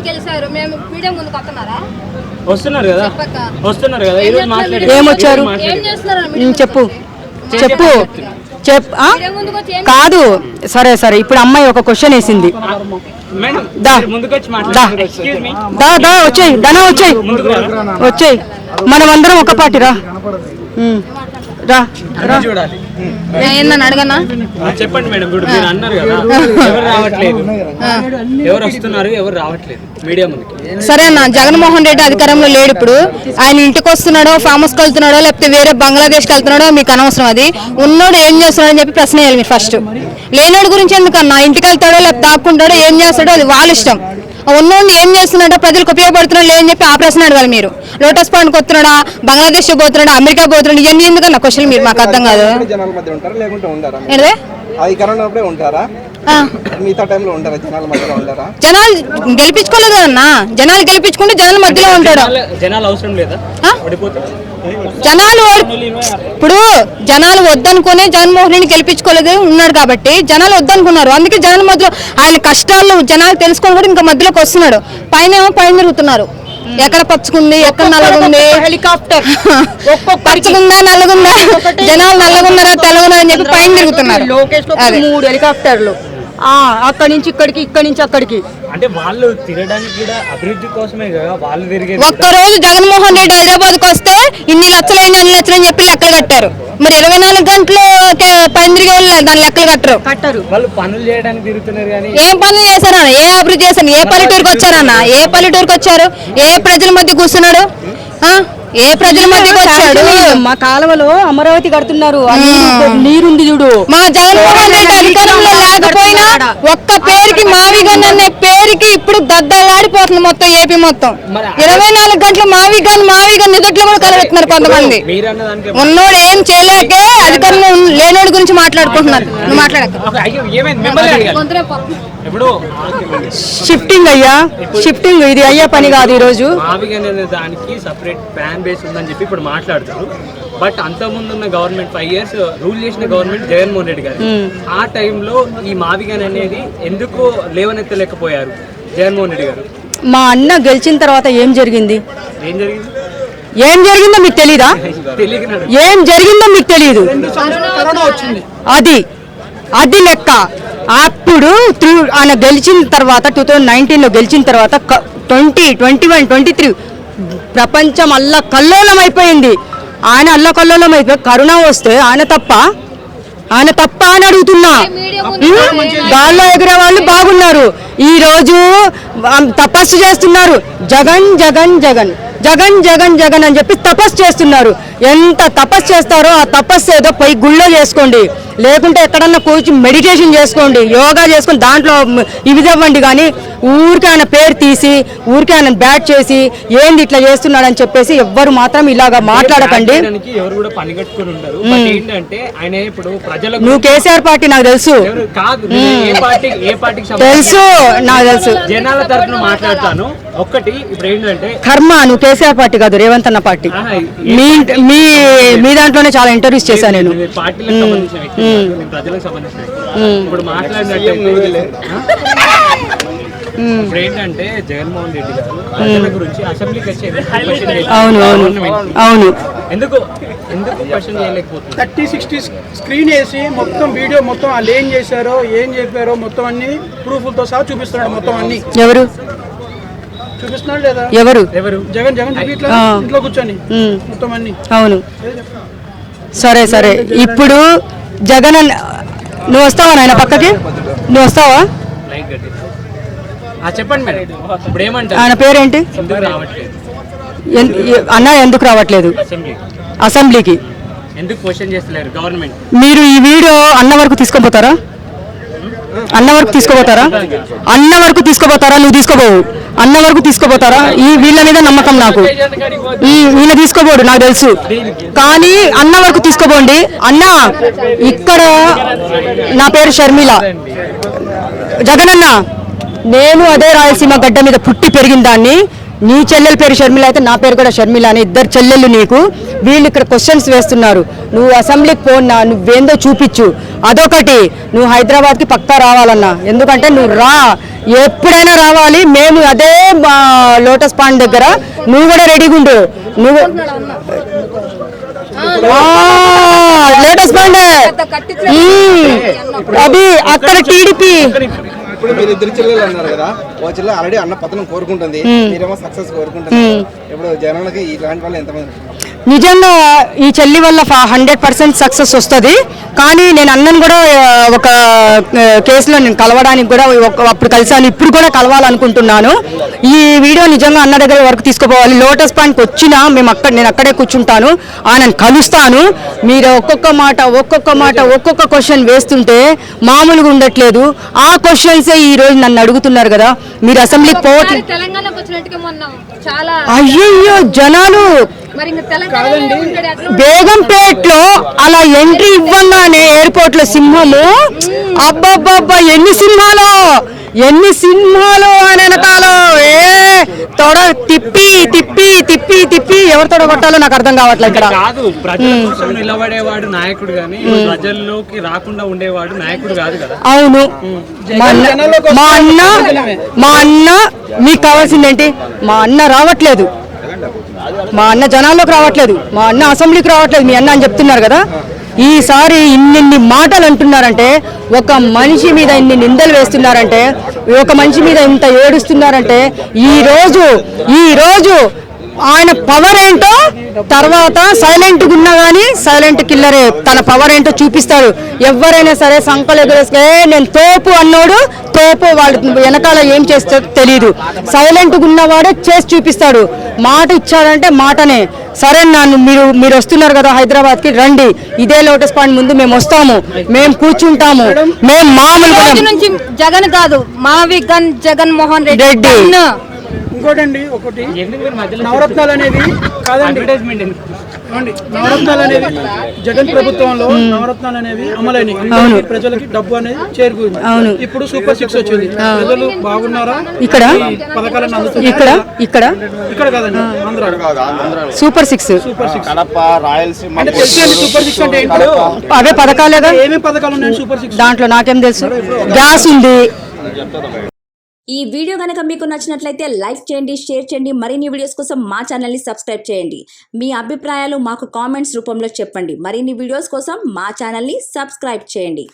గెలిచారు, మేము మీడియా ముందుకు వస్తున్నారు కదా ఈ రోజు మాట్లాడారు. ఏమొచ్చారు చెప్పు చెప్పు కాదు సరే సరే ఇప్పుడు అమ్మాయి ఒక క్వశ్చన్ వేసింది. వచ్చాయి ధన వచ్చాయి మనమందరం ఒక పార్టీ రా చూడాలి. అడగనా చెప్పండి మేడం. ఇప్పుడు మీరు అన్నారు కదా ఎవరు రావట్లేదు, ఎవరు వస్తున్నారు ఎవరు రావట్లేదు మీడియా ముందుకి. సరే అన్న, జగన్మోహన్ రెడ్డి అధికారంలో లేడు. ఇప్పుడు ఆయన ఇంటికి వస్తున్నాడో, ఫామ్ హౌస్కి వెళ్తున్నాడో, లేకపోతే వేరే బంగ్లాదేశ్కి వెళ్తున్నాడో మీకు అనవసరం. అది ఉన్నోడు ఏం చేస్తున్నాడో అని చెప్పి ప్రశ్న వేయాలి మీరు ఫస్ట్. లేనోడు గురించి ఎందుకన్నా, ఇంటికి వెళ్తాడో లేకపోతే తాక్కుంటాడో ఏం చేస్తాడో అది వాళ్ళ ఇష్టం. ఉన్నోడిని ఏం చేస్తున్నాడో, ప్రజలకు ఉపయోగపడుతున్నాడు లేదని చెప్పి ఆ ప్రశ్న అడగాలి మీరు. లోటస్ పాండ్కి వస్తున్నాడా, బంగ్లాదేశ్ పోతున్నాడా, అమెరికా పోతున్నాడు, ఇవన్నీ ఎందుకన్నా క్వశ్చన్ మీరు మాకు అర్థం కాదు. జనాలు గెలిపించుకోలేదు కదన్నా, జనాలు గెలిపించుకుంటే జనాల మధ్యలో ఉంటాడు. జనాలు అవసరం లేదా, జనాలు ఇప్పుడు జనాలు వద్దనుకునే జగన్మోహన్ రెడ్డి గెలిపించుకోలేదు ఉన్నాడు కాబట్టి జనాలు వద్దనుకున్నారు. అందుకే జనాల మధ్యలో ఆయన కష్టాలు జనాలు తెలుసుకొని కూడా ఇంకా మధ్యలోకి వస్తున్నాడు. పైన తిరుగుతున్నారు. ఎక్కడ పచ్చుకుంది, ఎక్కడ నల్లగుంది, హెలికాప్టర్ పచ్చుకుందా నల్లగుందా, జనాలు నల్లగున్నారా తెల్లగున్నారా అని చెప్పి పైన తిరుగుతున్నారు. 3 హెలికాప్టర్లు అక్కడి నుంచి ఇక్కడికి, ఇక్కడి నుంచి అక్కడికి. అంటే వాళ్ళు తిరగడానికి కూడా అభివృద్ధి కోసమే కదా వాళ్ళు తిరిగేది. ఒక్కరోజు జగన్మోహన్ రెడ్డి హైదరాబాద్కి వస్తే ఇన్ని లక్షలు అన్ని లక్షలు అని చెప్పి లెక్కలు కట్టారు. మరి 24 గంటలు పైన తిరిగే వాళ్ళు దాని లెక్కలు కట్టరు. వాళ్ళు పనులు చేయడానికి తిరుగుతున్నారు. కానీ ఏం పనులు చేశారన్న, ఏ అభివృద్ధి చేశారు, ఏ పల్లెటూరుకి వచ్చారన్న, ఏ పల్లెటూరుకి వచ్చారు, ఏ ప్రజల మధ్య కూర్చున్నాడు, ఏ ప్రజల మధ్యకి వచ్చాడు. మా కాలువలో అమరావతి కడుతున్నారు, నీరుంది చూడు. మా జగన్మోహన్ రెడ్డి అధికారంలో లేకపోయినా ఒక్క పేరుకి మావిగన్ అనే పేరుకి ఇప్పుడు దద్దలాడిపోతుంది మొత్తం ఏపీ మొత్తం. 24 గంటలు మావిగన్ నిదట్లో కూడా కలబెడుతున్నారు కొంతమంది. ఉన్నోడు ఏం చేయలేకే అధికారంలో లేనోడి గురించి మాట్లాడుకుంటున్నారు. నువ్వు మాట్లాడక షిఫ్టింగ్ అయ్యా, షిఫ్టింగ్ ఇది అయ్యే పని కాదు. ఈ రోజు దానికి సపరేట్ ఫ్యాన్ బేస్ ఉందని చెప్పి ఇప్పుడు మాట్లాడుతారు. బట్ అంతకుముందు ఉన్న గవర్నమెంట్ 5 years రూల్ చేసిన గవర్నమెంట్ జగన్మోహన్ రెడ్డి గారు. ఆ టైంలో ఈ మావిగన్ అనేది ఎందుకు లేవనెత్తలేకపోయారు జగన్మోహన్ రెడ్డి గారు? మా అన్న గెలిచిన తర్వాత ఏం జరిగిందో మీకు తెలీదా? ఏం జరిగిందో మీకు తెలియదు. అది లెక్క. అప్పుడు ఆయన గెలిచిన తర్వాత 2019లో గెలిచిన తర్వాత 2021, 23 ప్రపంచం అల్లకల్లోలం అయిపోయింది. ఆయన అల్లకల్లోలం అయిపోయి కరోనా వస్తే ఆయన తప్ప అని అడుగుతున్నా. గాల్లో ఎగిరే వాళ్ళు బాగున్నారు. ఈ రోజు తపస్సు చేస్తున్నారు. జగన్ జగన్ జగన్ జగన్ జగన్ జగన్ అని చెప్పి తపస్సు చేస్తున్నారు. ఎంత తపస్సు చేస్తారో ఆ తపస్సు ఏదో పోయి గుళ్ళో చేసుకోండి, లేకుంటే ఎక్కడన్నా కూర్చి మెడిటేషన్ చేసుకోండి, యోగా చేసుకుని దాంట్లో ఇవి ఇవ్వండి. కానీ ఊరికే ఆయన పేరు తీసి ఊరికే ఆయన బ్యాట్ చేసి ఏంది ఇట్లా చేస్తున్నాడు అని చెప్పేసి ఎవ్వరు మాత్రం ఇలాగా మాట్లాడకండి. నువ్వు కేసీఆర్ పార్టీ నాకు తెలుసు, నాకు తెలుసు. జనాల తరఫున మాట్లాడతాను. ఒక్కటి ఇప్పుడు ఏంటంటే కర్మ, నువ్వు కేసీఆర్ పార్టీ కాదు, రేవంత్ అన్న పార్టీ. మీ దాంట్లోనే చాలా ఇంటర్వ్యూస్ చేశాను నేను. ప్రజలకు సంబంధించిన ఇప్పుడు మాట్లాడినట్టు ఇప్పుడు ఏంటంటే జగన్మోహన్ రెడ్డి గారు ప్రజల గురించి అసెంబ్లీకి వచ్చేది అవును ఎందుకు క్వశ్చన్ చేయలేకపోతుంది. 30-60 స్క్రీన్ వేసి మొత్తం వీడియో మొత్తం వాళ్ళు ఏం చేశారో ఏం చెప్పారో మొత్తం అన్ని ప్రూఫ్లతో సహా చూపిస్తున్నాడు. మొత్తం అన్ని ఎవరు చూపిస్తున్నాడు లేదా? ఎవరు జగన్ ఇంట్లో కూర్చొని మొత్తం అన్ని. అవును సరే ఇప్పుడు జగన్ నువ్వు వస్తావా నాయన పక్కకి? నువ్వు వస్తావా? చెప్పండి మేడం. ఇప్పుడు ఏమంటారు? ఆయన పేరేంటి? అన్న ఎందుకు రావట్లేదు అసెంబ్లీకి? ఎందుకు క్వశ్చన్ చేస్తలేరు గవర్నమెంట్? మీరు ఈ వీడియో అన్న వరకు తీసుకోపోతారా? అన్న వరకు తీసుకోపోతారా? నువ్వు తీసుకోపోవు. అన్న వరకు తీసుకోపోతారా? ఈ వీళ్ళ మీద నమ్మకం నాకు. వీళ్ళ తీసుకోపోడు నాకు తెలుసు, కానీ అన్న వరకు తీసుకోపోండి. అన్న ఇక్కడ నా పేరు షర్మిల. జగనన్న నేను అదే రాయలసీమ గడ్డ మీద పుట్టి పెరిగిన దాన్ని. నీ చెల్లెల పేరు షర్మిల అయితే నా పేరు కూడా షర్మిల అని, ఇద్దరు చెల్లెళ్ళు నీకు. వీళ్ళు ఇక్కడ క్వశ్చన్స్ వేస్తున్నారు. నువ్వు అసెంబ్లీకి పోన్నా, నువ్వేందో చూపించు. అదొకటి, నువ్వు హైదరాబాద్కి పక్కా రావాలన్నా, ఎందుకంటే నువ్వు రా, ఎప్పుడైనా రావాలి. మేము అదే లోటస్ పాండ్ దగ్గర, నువ్వు కూడా రెడీగా ఉండు. నువ్వు లోటస్ పాండ్ అది అక్కడ టీడీపీ. ఇప్పుడు మీరు ఇద్దరు చెల్లెలు అన్నారు కదా, ఓ చెల్లె ఆల్రెడీ అన్న పతనం కోరుకుంటుంది, మీరేమో సక్సెస్ కోరుకుంటుంది. ఇప్పుడు జనాలకి ఇలాంటి వాళ్ళు ఎంతమంది? నిజంగా ఈ చెల్లి వల్ల 100% సక్సెస్ వస్తుంది. కానీ నేను అన్నను కూడా ఒక కేసులో నేను కలవడానికి కూడా అప్పుడు కలిసాను, ఇప్పుడు కూడా కలవాలనుకుంటున్నాను. ఈ వీడియో నిజంగా అన్న దగ్గర వరకు తీసుకుపోవాలి. లోటస్ పాయింట్కి వచ్చినా నేను అక్కడే కూర్చుంటాను, నేను కలుస్తాను. మీరు ఒక్కొక్క మాట ఒక్కొక్క క్వశ్చన్ వేస్తుంటే మామూలుగా ఉండట్లేదు. ఆ క్వశ్చన్సే ఈ రోజు నన్ను అడుగుతున్నారు కదా, మీరు అసెంబ్లీకి పోవట్లేదు. అయ్యయ్యో జనాలు బేగంపేటలో అలా ఎంట్రీ ఇవ్వగానే ఎయిర్పోర్ట్ లో సింహము, అబ్బబ్బబ్బా ఎన్ని సింహాలు అని వెనకాలో తొడ తిప్పి తిప్పి తిప్పి తిప్పి ఎవరు తొడగొట్టాలో నాకు అర్థం కావట్లేదు. ఇక్కడ కాదు, ప్రజల కోసం నిలబడేవాడు నాయకుడు గాని ప్రజల్లోకి రాకుండా ఉండేవాడు నాయకుడు కాదు కదా. అవును, మా అన్న మీకు కావాల్సిందేంటి? మా అన్న రావట్లేదు, మా అన్న జనాల్లోకి రావట్లేదు, మా అన్న అసెంబ్లీకి రావట్లేదు, మీ అన్న అని చెప్తున్నారు కదా. ఈసారి ఇన్ని మాటలు అంటున్నారంటే, ఒక మనిషి మీద ఇన్ని నిందలు వేస్తున్నారంటే, ఒక మనిషి మీద ఇంత ఏడుస్తున్నారంటే, ఈ రోజు ఆయన పవర్ ఏంటో తర్వాత సైలెంట్గా ఉన్నా కానీ సైలెంట్ కిల్లరే. తన పవర్ ఏంటో చూపిస్తాడు. ఎవరైనా సరే సంకలు ఎదురేసుకే నేను తోపు అన్నోడు తోపు, వాళ్ళు వెనకాల ఏం చేస్తో తెలియదు. సైలెంట్గా ఉన్నవాడే చేసి చూపిస్తాడు. మాట ఇచ్చాడంటే మాటనే. సరే నాన్న, మీరు వస్తున్నారు కదా హైదరాబాద్కి, రండి. ఇదే లోటస్ పాయింట్ ముందు మేము వస్తాము, మేము కూర్చుంటాము. మేము మామూలుగా జగన్ కాదు, మావి గన్ జగన్మోహన్ రెడ్డి. ఇంకోటండి, ఒకటి నవరత్నాలు అనేవి కాదండి, నవరత్నాలు అనేవి జగన్ ప్రభుత్వంలో నవరత్నాలు అనేవి అమలైనవి, ప్రజలకి డబ్బు అనేది చేరుకుంది. ఇప్పుడు సూపర్ 6 వచ్చింది, ప్రజలు బాగున్నారా? ఇక్కడ పథకాలను ఇక్కడ కాదండి, ఆంధ్ర సూపర్ 6 కడప, రాయలసీమ అంటే తెలుసు. సూపర్ 6 అంటే ఏంటో అవే పథకాలేగా. ఏమేమి పథకాలు ఉన్నాయి సూపర్ 6 దాంట్లో? నాకేం తెలుసు. గ్యాస్ ఉంది. ఈ వీడియో కనుక మీకు నచ్చినట్లయితే లైక్ చేయండి, షేర్ చేయండి. మరిన్ని వీడియోస్ కోసం మా ఛానల్ని సబ్స్క్రైబ్ చేయండి. మీ అభిప్రాయాలు మాకు కామెంట్స్ రూపంలో చెప్పండి. మరిన్ని వీడియోస్ కోసం మా ఛానల్ని సబ్స్క్రైబ్ చేయండి.